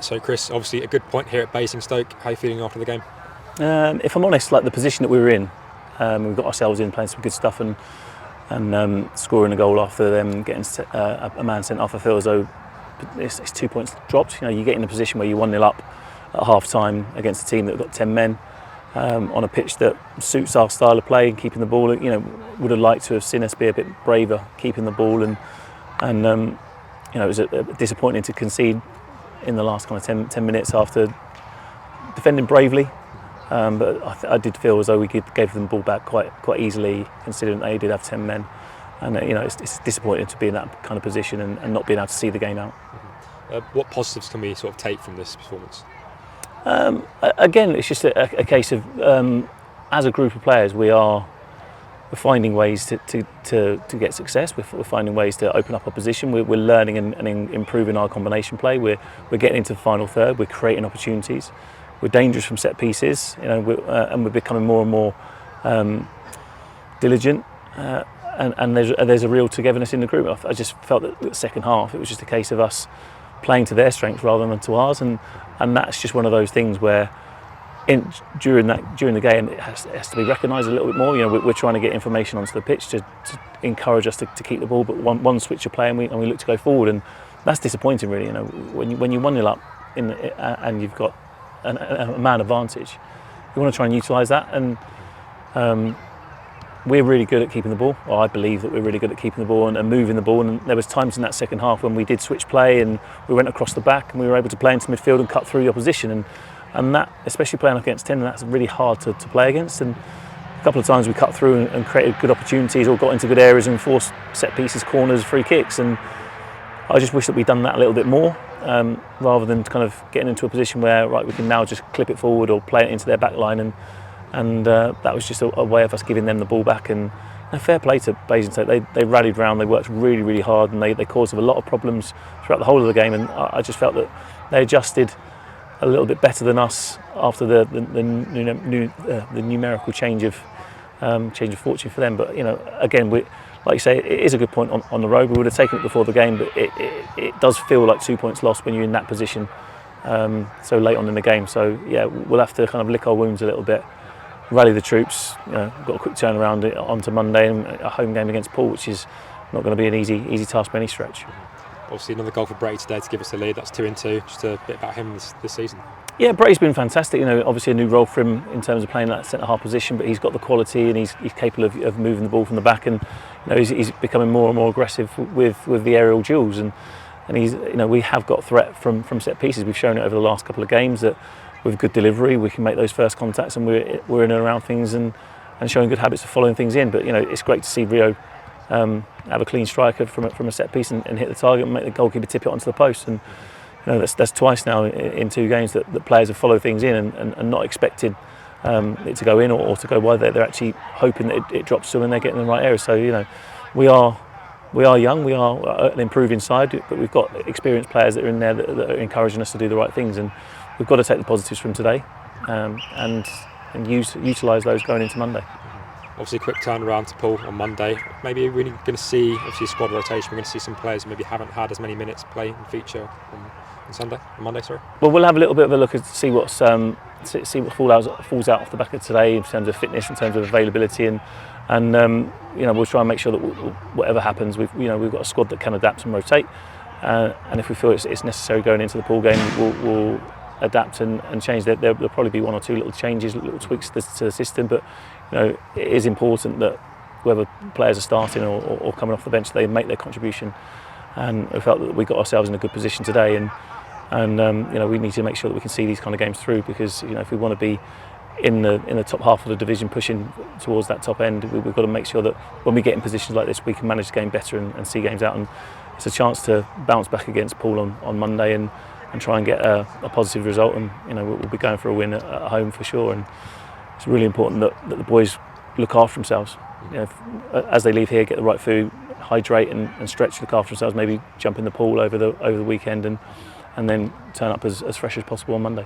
So Chris, obviously a good point here at Basingstoke. How are you feeling after the game? If I'm honest, like the position that we were in, we got ourselves in playing some good stuff and scoring a goal after them getting a man sent off. I feel as though it's 2 points dropped. You get in a position where you're 1-0 up at half time against a team that got 10 men on a pitch that suits our style of play and keeping the ball. Would have liked to have seen us be a bit braver keeping the ball and it was disappointing to concede in the last kind of 10 minutes after defending bravely. But I did feel as though we gave them the ball back quite easily, considering they did have 10 men. And it's disappointing to be in that kind of position and not being able to see the game out. What positives can we sort of take from this performance? Again, it's just a case of as a group of players, we're finding ways to get success. We're finding ways to open up our position. We're learning and improving our combination play. We're getting into the final third. We're creating opportunities. We're dangerous from set pieces, and we're becoming more and more diligent. And there's a real togetherness in the group. I just felt that the second half it was just a case of us playing to their strengths rather than to ours, and that's just one of those things where during the game it has to be recognised a little bit more. We're trying to get information onto the pitch to encourage us to keep the ball, but one switch of play and we look to go forward, and that's disappointing really. When you're 1-0 up and you've got a man advantage, you want to try and utilise that, and we're really good at keeping the ball. Well, I believe that we're really good at keeping the ball and moving the ball, and there was times in that second half when we did switch play and we went across the back and we were able to play into midfield and cut through the opposition, and that, especially playing against 10, that's really hard to play against. And a couple of times we cut through and created good opportunities or got into good areas and forced set pieces, corners, free kicks, and I just wish that we'd done that a little bit more, rather than kind of getting into a position where we can now just clip it forward or play it into their back line, and that was just a way of us giving them the ball back. And fair play to Basingstoke, they rallied round, they worked really, really hard, and they caused a lot of problems throughout the whole of the game, and I just felt that they adjusted a little bit better than us after the numerical change of fortune for them. But again, like you say, it is a good point on the road. We would have taken it before the game, but it does feel like 2 points lost when you're in that position so late on in the game. So yeah, we'll have to kind of lick our wounds a little bit, rally the troops. We've got a quick turnaround onto Monday and a home game against Poole, which is not going to be an easy task by any stretch. Obviously another goal for Brady today to give us the lead. That's 2-2. Just a bit about him this season. Yeah, Brady's been fantastic. Obviously a new role for him in terms of playing that centre half position, but he's got the quality and he's capable of moving the ball from the back, and he's becoming more and more aggressive with the aerial duels, and he's we have got threat from set pieces. We've shown it over the last couple of games that with good delivery we can make those first contacts, and we're in and around things and showing good habits of following things in. But it's great to see Rio have a clean striker from a set piece and hit the target and make the goalkeeper tip it onto the post. And that's twice now in 2 games that players have followed things in and not expected it to go in or to go wide. They're actually hoping that it drops to them and they're getting in the right area. So we are young, we are an improving side, but we've got experienced players that are in there that are encouraging us to do the right things, and we've got to take the positives from today and utilise those going into Monday. Obviously, a quick turnaround to Poole on Monday. Maybe we're going to see, obviously, a squad rotation. We're going to see some players who maybe haven't had as many minutes play and feature on Monday. Well, we'll have a little bit of a look at see what falls out off the back of today in terms of fitness, in terms of availability, and we'll try and make sure that whatever happens, we've got a squad that can adapt and rotate. And if we feel it's necessary going into the Poole game, we'll adapt and change. There'll probably be 1 or 2 little changes, little tweaks to the system, but it is important that whether players are starting or coming off the bench, they make their contribution. And I felt that we got ourselves in a good position today, and we need to make sure that we can see these kind of games through, because if we want to be in the top half of the division, pushing towards that top end, we've got to make sure that when we get in positions like this, we can manage the game better and see games out. And it's a chance to bounce back against Poole on Monday and try and get a positive result. And we'll be going for a win at home for sure. And it's really important that the boys look after themselves. As they leave here, get the right food, hydrate and stretch, look after themselves. Maybe jump in the pool over the weekend and then turn up as fresh as possible on Monday.